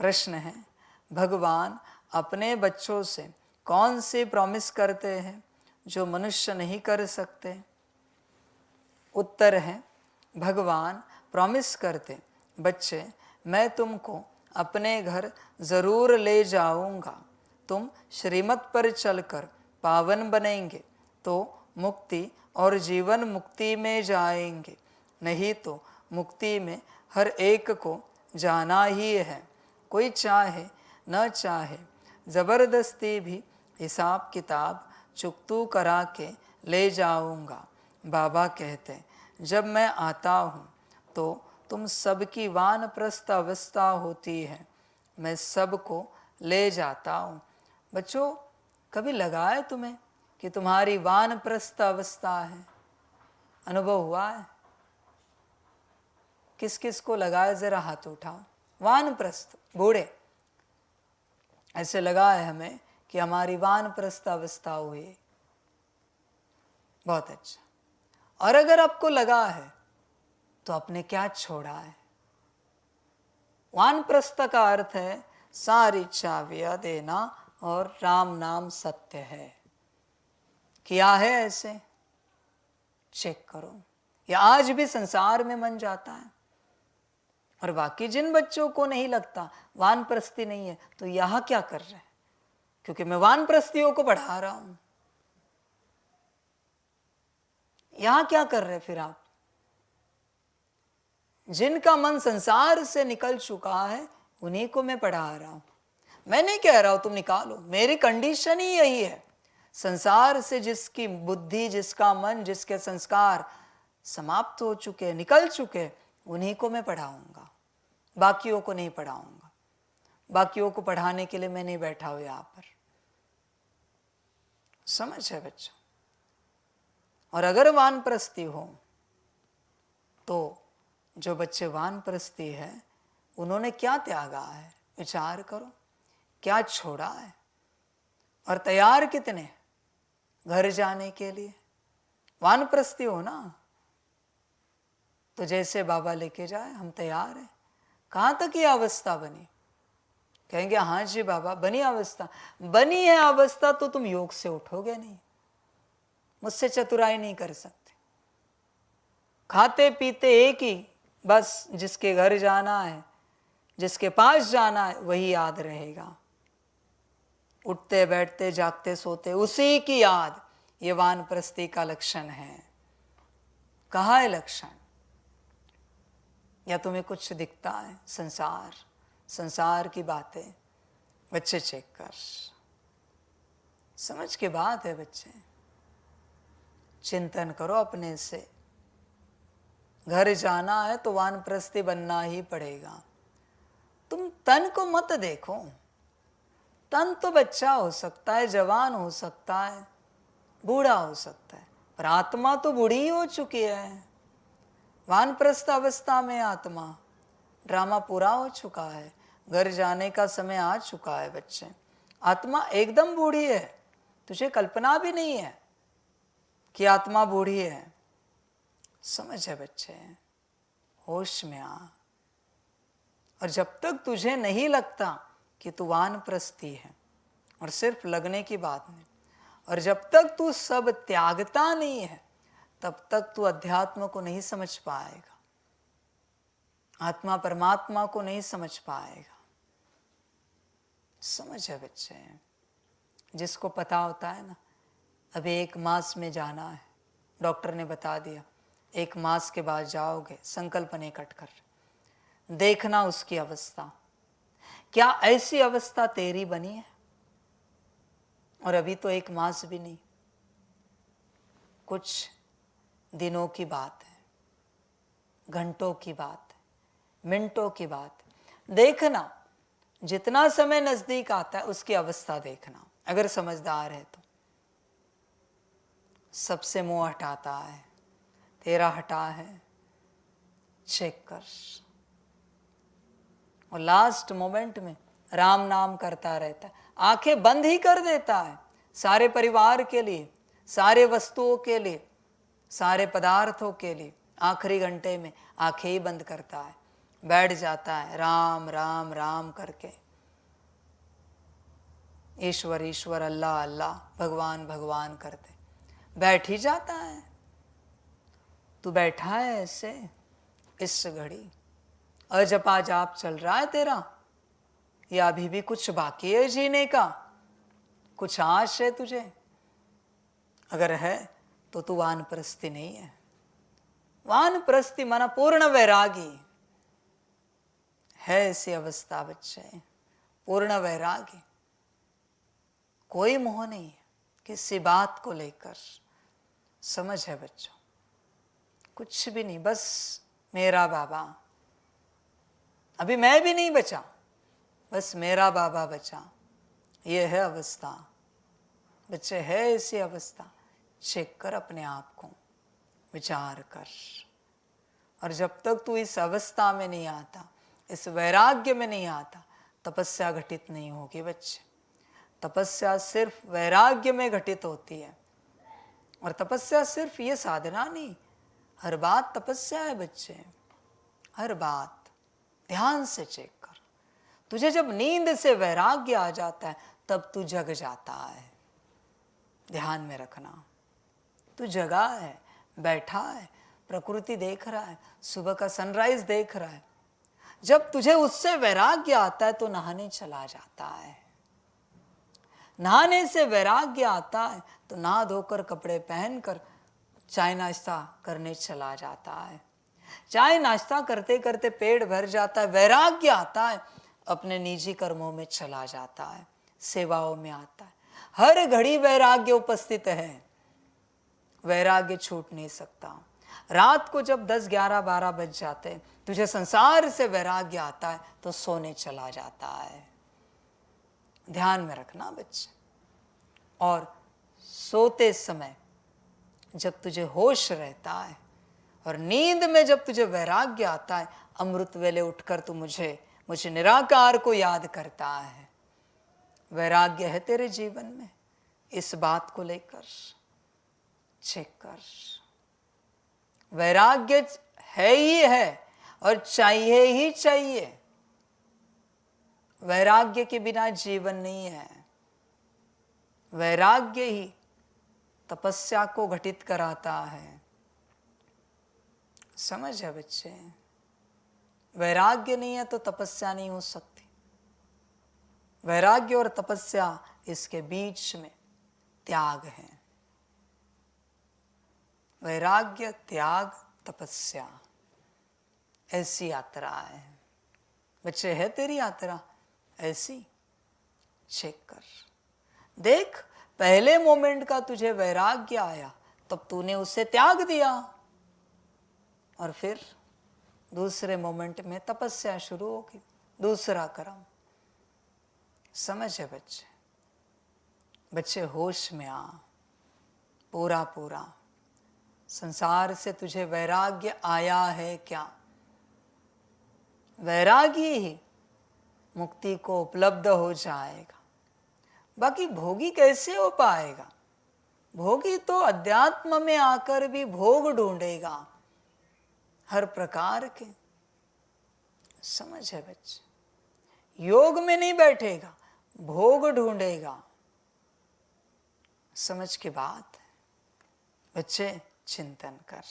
प्रश्न है, भगवान अपने बच्चों से कौन सी प्रॉमिस करते हैं जो मनुष्य नहीं कर सकते? उत्तर है, भगवान प्रॉमिस करते, बच्चे मैं तुमको अपने घर जरूर ले जाऊंगा, तुम श्रीमत पर चलकर पावन बनेंगे तो मुक्ति और जीवन मुक्ति में जाएंगे, नहीं तो मुक्ति में हर एक को जाना ही है। कोई चाहे न चाहे ज़बरदस्ती भी हिसाब किताब चुकतू करा के ले जाऊंगा। बाबा कहते, जब मैं आता हूँ तो तुम सबकी वानप्रस्थ अवस्था होती है, मैं सबको ले जाता हूँ। बच्चों, कभी लगा है तुम्हें कि तुम्हारी वानप्रस्थ अवस्था है? अनुभव हुआ है? किस किस को लगा है? जरा हाथ उठाओ। वानप्रस्थ, बूढ़े, ऐसे लगा है हमें कि हमारी वानप्रस्थ अवस्था हुई। बहुत अच्छा। और अगर आपको लगा है तो आपने क्या छोड़ा है? वानप्रस्थ का अर्थ है सारी चाबियां देना और राम नाम सत्य है। किया है ऐसे? चेक करो। या आज भी संसार में मन जाता है। और बाकी जिन बच्चों को नहीं लगता वानप्रस्थी नहीं है तो यहां क्या कर रहे हैं? क्योंकि मैं वानप्रस्थियों को पढ़ा रहा हूं। यहां क्या कर रहे फिर आप? जिनका मन संसार से निकल चुका है उन्हीं को मैं पढ़ा रहा हूं। मैं नहीं कह रहा हूं तुम निकालो, मेरी कंडीशन ही यही है। संसार से जिसकी बुद्धि, जिसका मन, जिसके संस्कार समाप्त हो चुके, निकल चुके, उन्हीं को मैं पढ़ाऊंगा, बाकियों को नहीं पढ़ाऊंगा। बाकियों को पढ़ाने के लिए मैं नहीं बैठा हूं यहां पर। समझ है बच्चों? और अगर वानप्रस्थी हो तो जो बच्चे वानप्रस्थी है उन्होंने क्या त्यागा है? विचार करो, क्या छोड़ा है? और तैयार कितने घर जाने के लिए? वानप्रस्थी हो ना, तो जैसे बाबा लेके जाए हम तैयार हैं। कहाँ तक ये अवस्था बनी? कहेंगे हाँ जी बाबा बनी अवस्था। बनी है अवस्था तो तुम योग से उठोगे नहीं, मुझसे चतुराई नहीं कर सकते। खाते पीते एक ही, बस जिसके घर जाना है, जिसके पास जाना है वही याद रहेगा। उठते बैठते जागते सोते उसी की याद, ये वानप्रस्थी का लक्षण है। कहाँ है लक्षण? या तुम्हें कुछ दिखता है? संसार, संसार की बातें। बच्चे चेक कर, समझ के बात है बच्चे। चिंतन करो अपने से। घर जाना है तो वानप्रस्थी बनना ही पड़ेगा। तुम तन को मत देखो। तन तो बच्चा हो सकता है, जवान हो सकता है, बूढ़ा हो सकता है, पर आत्मा तो बूढ़ी हो चुकी है। वानप्रस्थ अवस्था में आत्मा, ड्रामा पूरा हो चुका है, घर जाने का समय आ चुका है बच्चे। आत्मा एकदम बूढ़ी है, तुझे कल्पना भी नहीं है कि आत्मा बूढ़ी है। समझ है बच्चे? होश में आ। और जब तक तुझे नहीं लगता कि तू वानप्रस्थी है, और सिर्फ लगने की बात नहीं, और जब तक तू सब त्यागता नहीं है तब तक तू अध्यात्म को नहीं समझ पाएगा, आत्मा परमात्मा को नहीं समझ पाएगा। समझ है बच्चे? जिसको पता होता है ना, अभी 1 मास में जाना है, डॉक्टर ने बता दिया 1 मास के बाद जाओगे, संकल्प नहीं कट कर, देखना उसकी अवस्था क्या ऐसी अवस्था तेरी बनी है। और अभी तो 1 मास भी नहीं, कुछ दिनों की बात है, घंटों की बात है, मिनटों की बात है। देखना, जितना समय नजदीक आता है उसकी अवस्था देखना। अगर समझदार है तो सबसे मुंह हटाता है, तेरा हटा है, चेक कर। और लास्ट मोमेंट में राम नाम करता रहता है, आंखें बंद ही कर देता है सारे परिवार के लिए, सारे वस्तुओं के लिए, सारे पदार्थों के लिए। आखिरी घंटे में आंखें ही बंद करता है बैठ जाता है राम राम राम करके, ईश्वर ईश्वर अल्लाह अल्लाह भगवान भगवान करते बैठ ही जाता है। तू बैठा है ऐसे इस घड़ी, अजपा जाप चल रहा है तेरा, या अभी भी कुछ बाकी है जीने का, कुछ आश है तुझे? अगर है तो तू वानप्रस्थी नहीं है। वानप्रस्थी माना पूर्ण वैरागी है। ऐसी अवस्था बच्चे, पूर्ण वैरागी, कोई मोह नहीं है किसी बात को लेकर। समझ है बच्चों, कुछ भी नहीं, बस मेरा बाबा। अभी मैं भी नहीं बचा, बस मेरा बाबा बचा। ये है अवस्था बच्चे, है ऐसी अवस्था। चेक कर अपने आप को, विचार कर। और जब तक तू इस अवस्था में नहीं आता, इस वैराग्य में नहीं आता, तपस्या घटित नहीं होगी बच्चे। तपस्या सिर्फ वैराग्य में घटित होती है। और तपस्या सिर्फ ये साधना नहीं, हर बात तपस्या है बच्चे, हर बात। ध्यान से चेक कर। तुझे जब नींद से वैराग्य आ जाता है तब तू जग जाता है। ध्यान में रखना, तू जगा है, बैठा है, प्रकृति देख रहा है, सुबह का सनराइज देख रहा है। जब तुझे उससे वैराग्य आता है तो नहाने चला जाता है। नहाने से वैराग्य आता है तो नहा धोकर कपड़े पहनकर चाय नाश्ता करने चला जाता है। चाय नाश्ता करते करते पेट भर जाता है, वैराग्य आता है, अपने निजी कर्मों में चला जाता है, सेवाओं में आता है। हर घड़ी वैराग्य उपस्थित है, वैराग्य छूट नहीं सकता। रात को जब 10, 11, 12 बज जाते हैं, तुझे संसार से वैराग्य आता है तो सोने चला जाता है। ध्यान में रखना बच्चे। और सोते समय जब तुझे होश रहता है और नींद में जब तुझे वैराग्य आता है, अमृत वेले उठकर तू मुझे निराकार को याद करता है। वैराग्य है तेरे जीवन में, इस बात को लेकर चेक कर। वैराग्य है ही है और चाहिए ही चाहिए। वैराग्य के बिना जीवन नहीं है। वैराग्य ही तपस्या को घटित कराता है। समझ है बच्चे, वैराग्य नहीं है तो तपस्या नहीं हो सकती। वैराग्य और तपस्या, इसके बीच में त्याग है। वैराग्य, त्याग, तपस्या, ऐसी यात्रा है बच्चे। है तेरी यात्रा ऐसी? चेक कर, देख। पहले मोमेंट का तुझे वैराग्य आया तब तूने उसे त्याग दिया, और फिर दूसरे मोमेंट में तपस्या शुरू होगी, दूसरा कर्म। समझ है बच्चे? बच्चे होश में आ, पूरा पूरा। संसार से तुझे वैराग्य आया है क्या? वैराग्य ही मुक्ति को उपलब्ध हो जाएगा। बाकी भोगी कैसे हो पाएगा? भोगी तो अध्यात्म में आकर भी भोग ढूंढेगा हर प्रकार के। समझ है बच्चे? योग में नहीं बैठेगा, भोग ढूंढेगा। समझ की बात है बच्चे, चिंतन कर।